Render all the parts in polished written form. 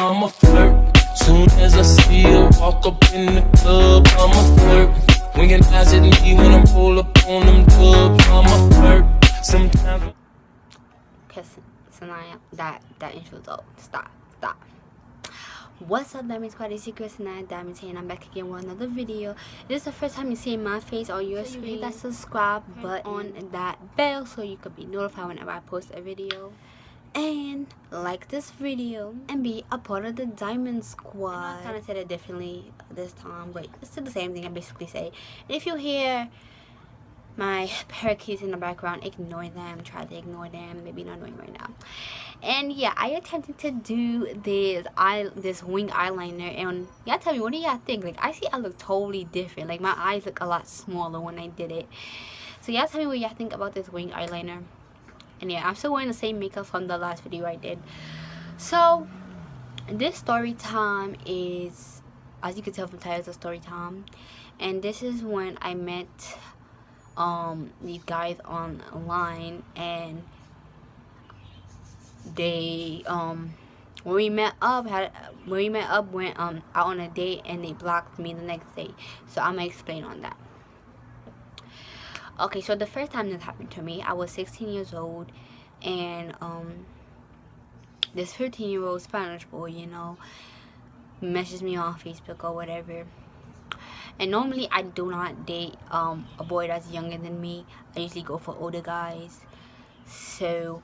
I'm a flirt. Soon as I see her walk up in the club, I'm a flirt. Winking eyes at me when I roll up on them dubs, I'm a flirt. Sometimes. Cause Sanaya, that intro's up. Stop. What's up, Diamond Squad? It's your girl Sanaya Diamond here, and I'm back again with another video. If this is the first time you see my face on your screen, hit that subscribe button on that bell so you can be notified whenever I post a video. And like this video and be a part of the Diamond Squad. I kind of said it differently this time, but it's still the same thing I basically say. And if you hear my parakeets in the background, ignore them. Try to ignore them. Maybe not knowing right now. And yeah, I attempted to do this wing eyeliner, and y'all tell me, what do y'all think? Like, I see I look totally different. Like, my eyes look a lot smaller when I did it. So y'all tell me what y'all think about this wing eyeliner. And yeah, I'm still wearing the same makeup from the last video I did. So this story time is, as you can tell from the title, it's a story time. And this is when I met these guys online, and they when we met up went out on a date, and they blocked me the next day. So I'm gonna explain on that. Okay, so the first time this happened to me, I was 16 years old, and this 15-year-old Spanish boy, you know, messaged me on Facebook or whatever. And normally I do not date a boy that's younger than me. I usually go for older guys. So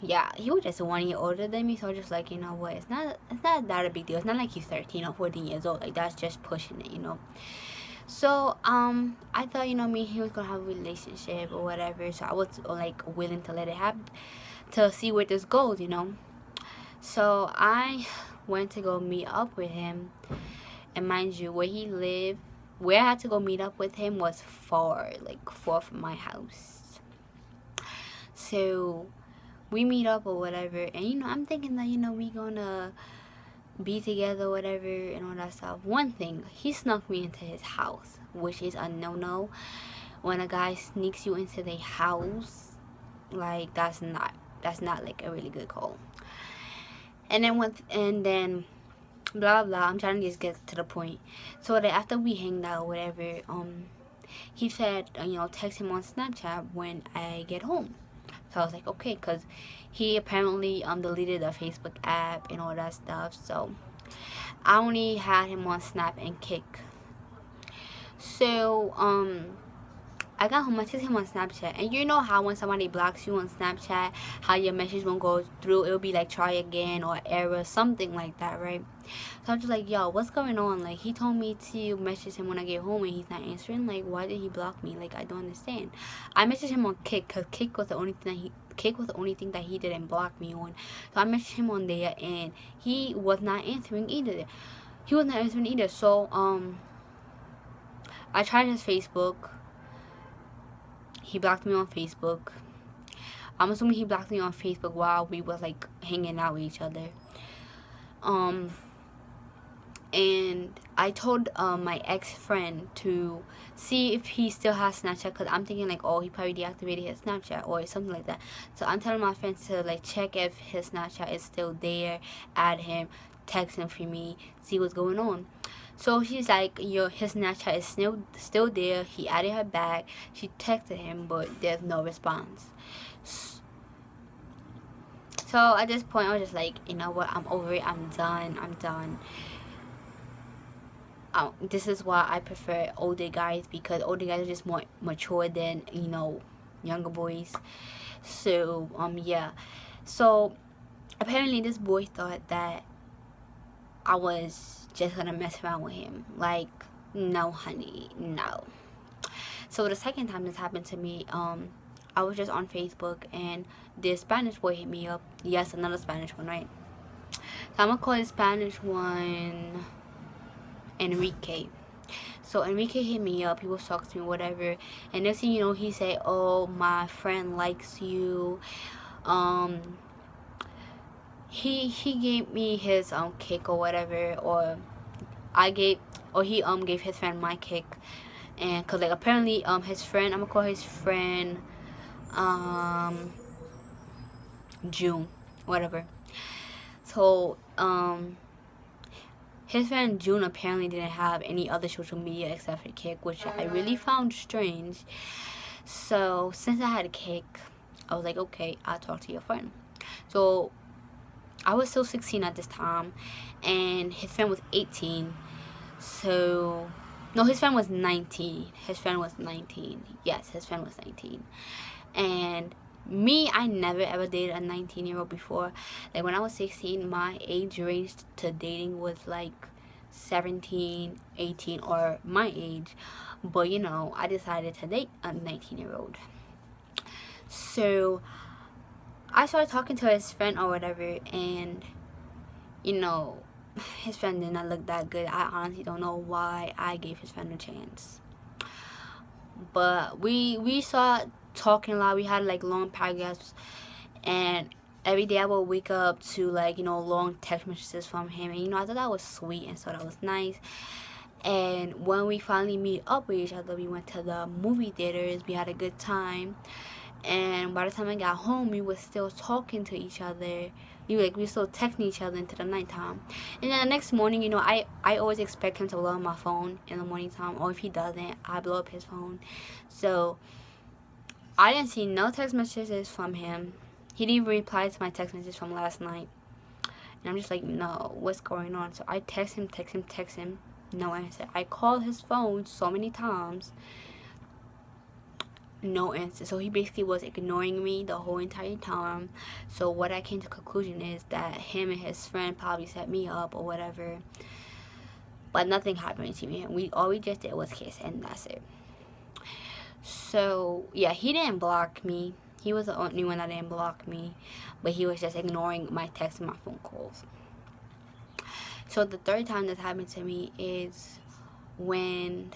yeah, he was just 1 year older than me, so I was just like, you know what, it's not that a big deal. It's not like he's 13 or 14 years old. Like, that's just pushing it, you know. So I thought, you know, me and he was gonna have a relationship or whatever. So I was like willing to let it happen, to see where this goes, you know. So I went to go meet up with him, and mind you, where I had to go meet up with him was far from my house. So we meet up or whatever, and you know, I'm thinking that, you know, we gonna be together or whatever and all that stuff. One thing, he snuck me into his house, which is a no-no. When a guy sneaks you into their house, like, that's not like a really good call. And then blah blah, I'm trying to just get to the point. So that after we hanged out or whatever, he said, you know, text him on Snapchat when I get home. So I was like, okay, because he apparently deleted the Facebook app and all that stuff. So I only had him on Snap and Kick. So I got home, I texted him on Snapchat, and you know how when somebody blocks you on Snapchat, how your message won't go through, it'll be like try again or error, something like that, right? So I'm just like, yo, what's going on? Like, he told me to message him when I get home, and he's not answering. Like, why did he block me? Like, I don't understand. I messaged him on Kick, because Kick was the only thing that he didn't block me on. So I messaged him on there, and he was not answering either. So I tried his Facebook. He blocked me on Facebook. I'm assuming he blocked me on Facebook while we was like hanging out with each other. And I told my ex-friend to see if he still has Snapchat, because I'm thinking like, oh, he probably deactivated his Snapchat or something like that. So I'm telling my friends to like check if his Snapchat is still there, add him, text him for me, see what's going on. So she's like, yo, his Snapchat is still there. He added her back. She texted him, but there's no response. So at this point, I was just like, you know what, I'm over it. I'm done. This is why I prefer older guys, because older guys are just more mature than, you know, younger boys. So yeah. So apparently this boy thought that I was just gonna mess around with him. Like, no honey, no. So the second time this happened to me, I was just on Facebook, and this Spanish boy hit me up. Yes, another Spanish one, right? So I'm gonna call this Spanish one Enrique. So Enrique hit me up, he was talking to me, whatever, and next thing you know, he said, oh, my friend likes you. He gave me his Kick or whatever, or he gave his friend my Kick. And cause like apparently his friend, I'm gonna call his friend June, whatever. So his friend June apparently didn't have any other social media except for Kik, which I really found strange. So since I had a Kik, I was like, okay, I'll talk to your friend. So I was still 16 at this time, and his friend was 18. So no, his friend was 19. His friend was 19. Yes, his friend was 19. And me, I never ever dated a 19-year-old before. Like when I was 16, my age range to dating was like 17, 18, or my age. But you know, I decided to date a 19-year-old. So I started talking to his friend or whatever, and you know, his friend did not look that good. I honestly don't know why I gave his friend a chance. But we started talking a lot. We had like long paragraphs, and every day I would wake up to like, you know, long text messages from him, and you know, I thought that was sweet, and so that was nice. And when we finally meet up with each other, we went to the movie theaters. We had a good time, and by the time I got home, we were still talking to each other. We were still texting each other into the nighttime. And then the next morning, you know, I always expect him to blow up my phone in the morning time, or if he doesn't, I blow up his phone. So I didn't see no text messages from him. He didn't even reply to my text message from last night. And I'm just like, no, what's going on? So I text him, no answer. I called his phone so many times, no answer. So he basically was ignoring me the whole entire time. So what I came to conclusion is that him and his friend probably set me up or whatever. But nothing happened between me. All we just did was kiss, and that's it. So yeah, he didn't block me. He was the only one that didn't block me, but he was just ignoring my texts and my phone calls. So the third time this happened to me is when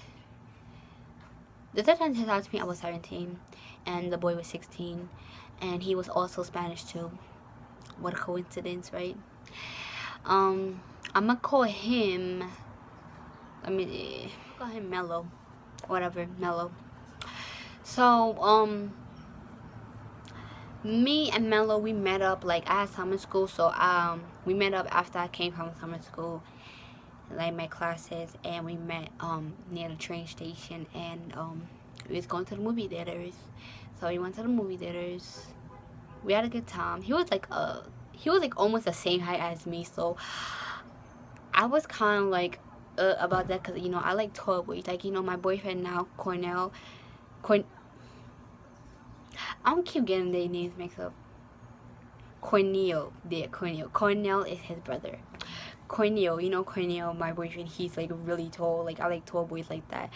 the third time this happened to me, I was 17 and the boy was 16, and he was also Spanish too. What a coincidence, right? I'm gonna call him, call him Mello, whatever, Mello. So me and Mello, we met up like I had summer school, so we met up after I came from summer school, like my classes, and we met near the train station, and we was going to the movie theaters. So we went to the movie theaters. We had a good time. He was like almost the same height as me, so I was kind of like about that, because you know, I like tall boys. Like, you know, my boyfriend now, Cornell, I don't keep getting their names mixed up. Cornel. Cornell is his brother. Cornel, you know, Cornel, my boyfriend, he's like really tall. Like, I like tall boys like that.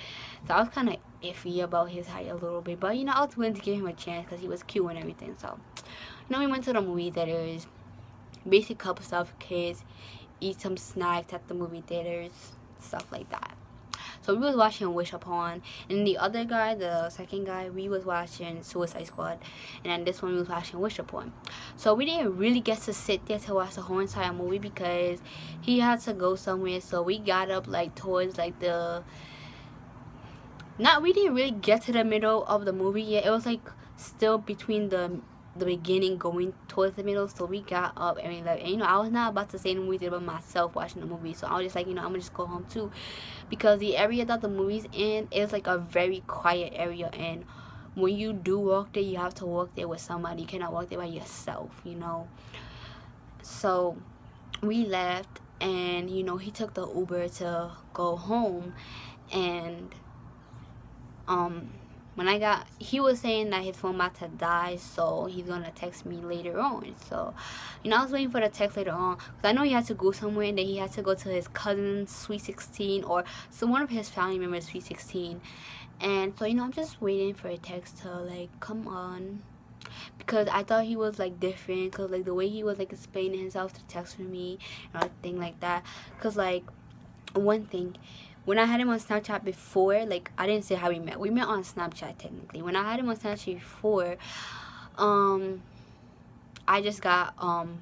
So I was kind of iffy about his height a little bit, but you know, I was willing to give him a chance because he was cute and everything. So, you know, we went to the movie theaters, basic couple stuff, kids, eat some snacks at the movie theaters, stuff like that. So we was watching Wish Upon, and the other guy, the second guy, we was watching Suicide Squad, and then this one we was watching Wish Upon. So we didn't really get to sit there to watch the whole entire movie because he had to go somewhere. So we got up like towards like we didn't really get to the middle of the movie yet. It was like still between the beginning going towards the middle. So we got up and we left, and you know, I was not about to stay in the movie theater by myself watching the movie. So I was just like, you know, I'm gonna just go home too, because the area that the movie's in is like a very quiet area, and when you do walk there, you have to walk there with somebody. You cannot walk there by yourself, you know. So we left, and you know, he took the Uber to go home, and when he was saying that his phone about to die, so he's gonna text me later on. So, you know, I was waiting for the text later on, because I know he had to go somewhere, and then he had to go to his cousin's Sweet 16, or one of his family members' Sweet 16. And so, you know, I'm just waiting for a text to like come on, because I thought he was like different, because like the way he was like explaining himself to text with me and everything like that. Because like one thing, when I had him on Snapchat before, like, I didn't say how we met. We met on Snapchat, technically. When I had him on Snapchat before, I just gotten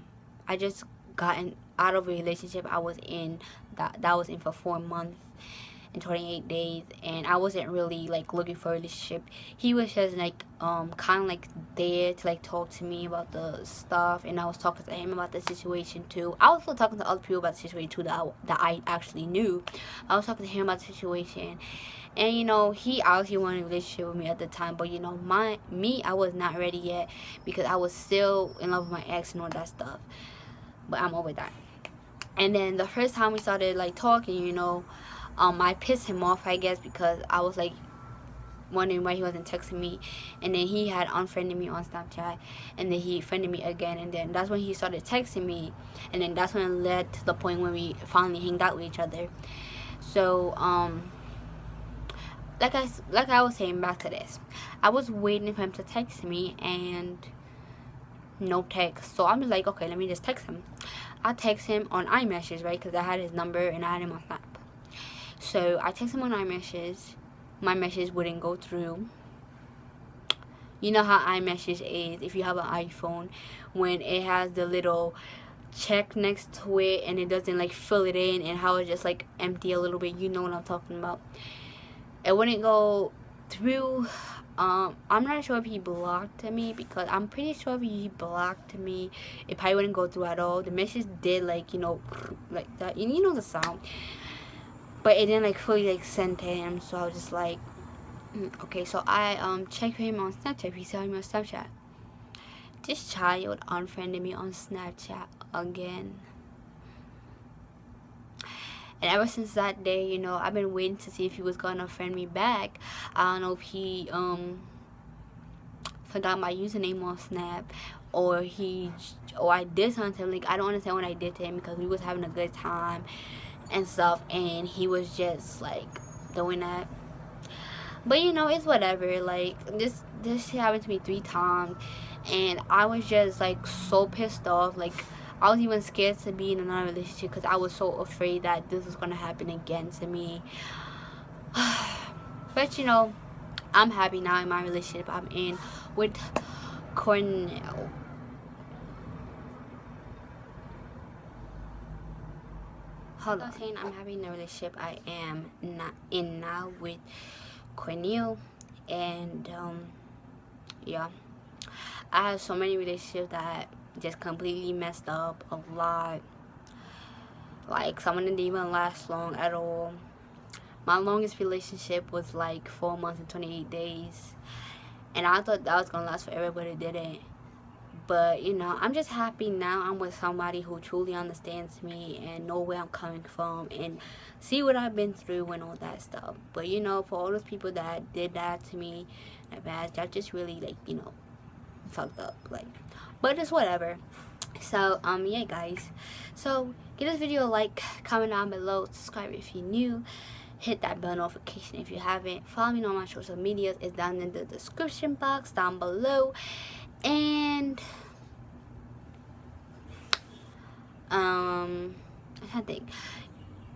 out of a relationship I was in, that was in for 4 months. in 28 days, and I wasn't really like looking for a relationship. He was just like kind of like there to like talk to me about the stuff, and I was talking to him about the situation too. I was also talking to other people about the situation too that I actually knew. I was talking to him about the situation, and you know, he obviously wanted a relationship with me at the time, but you know, I was not ready yet because I was still in love with my ex and all that stuff. But I'm over that. And then the first time we started like talking, you know, I pissed him off, I guess, because I was like wondering why he wasn't texting me, and then he had unfriended me on Snapchat, and then he friended me again, and then that's when he started texting me, and then that's when it led to the point when we finally hanged out with each other. So like I was saying, back to this, I was waiting for him to text me, and no text. So I'm just like, okay, let me just text him. I text him on iMessage, right, because I had his number and I had him on Snap. So I text him on iMessage. My message wouldn't go through. You know how iMessage is if you have an iPhone, when it has the little check next to it and it doesn't like fill it in, and how it's just like empty a little bit. You know what I'm talking about. It wouldn't go through. I'm not sure if he blocked me, because I'm pretty sure if he blocked me, it probably wouldn't go through at all. The message did like, you know, like that, you know the sound, but it didn't like fully like send to him. So I was just like, okay. So I checked for him on Snapchat. He saw me on Snapchat. This child unfriended me on Snapchat again. And ever since that day, you know, I've been waiting to see if he was gonna friend me back. I don't know if he forgot my username on Snap, or I did something to him. Like, I don't understand what I did to him, because we was having a good time and stuff, and he was just like doing that. But you know, it's whatever. Like, this shit happened to me 3 times, and I was just like so pissed off. Like, I was even scared to be in another relationship because I was so afraid that this was going to happen again to me. But, you know, I'm happy now in my relationship I'm in with Cornell. Hold on. I'm happy in the relationship I am not in now with Cornell. And, yeah. I have so many relationships that just completely messed up a lot. Like, some of them didn't even last long at all. My longest relationship was like 4 months and 28 days, and I thought that was gonna last forever, but it didn't. But you know, I'm just happy now I'm with somebody who truly understands me and know where I'm coming from and see what I've been through and all that stuff. But you know, for all those people that did that to me, that just really, like, you know, fucked up. Like, but it's whatever. So yeah guys, so give this video a like, comment down below, subscribe if you're new, hit that bell notification if you haven't, follow me on my social medias. It's down in the description box down below, and I can't think,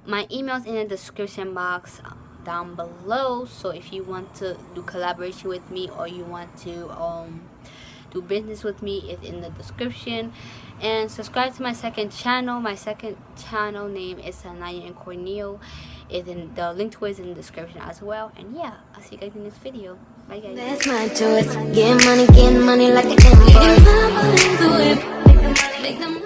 my email's in the description box down below. So if you want to do collaboration with me, or you want to do business with me, it's in the description. And subscribe to my second channel. My second channel name is Sanaya and Cornell. The link to it is in the description as well. And yeah, I'll see you guys in this video. Bye guys. That's my choice. Getting money like an empire.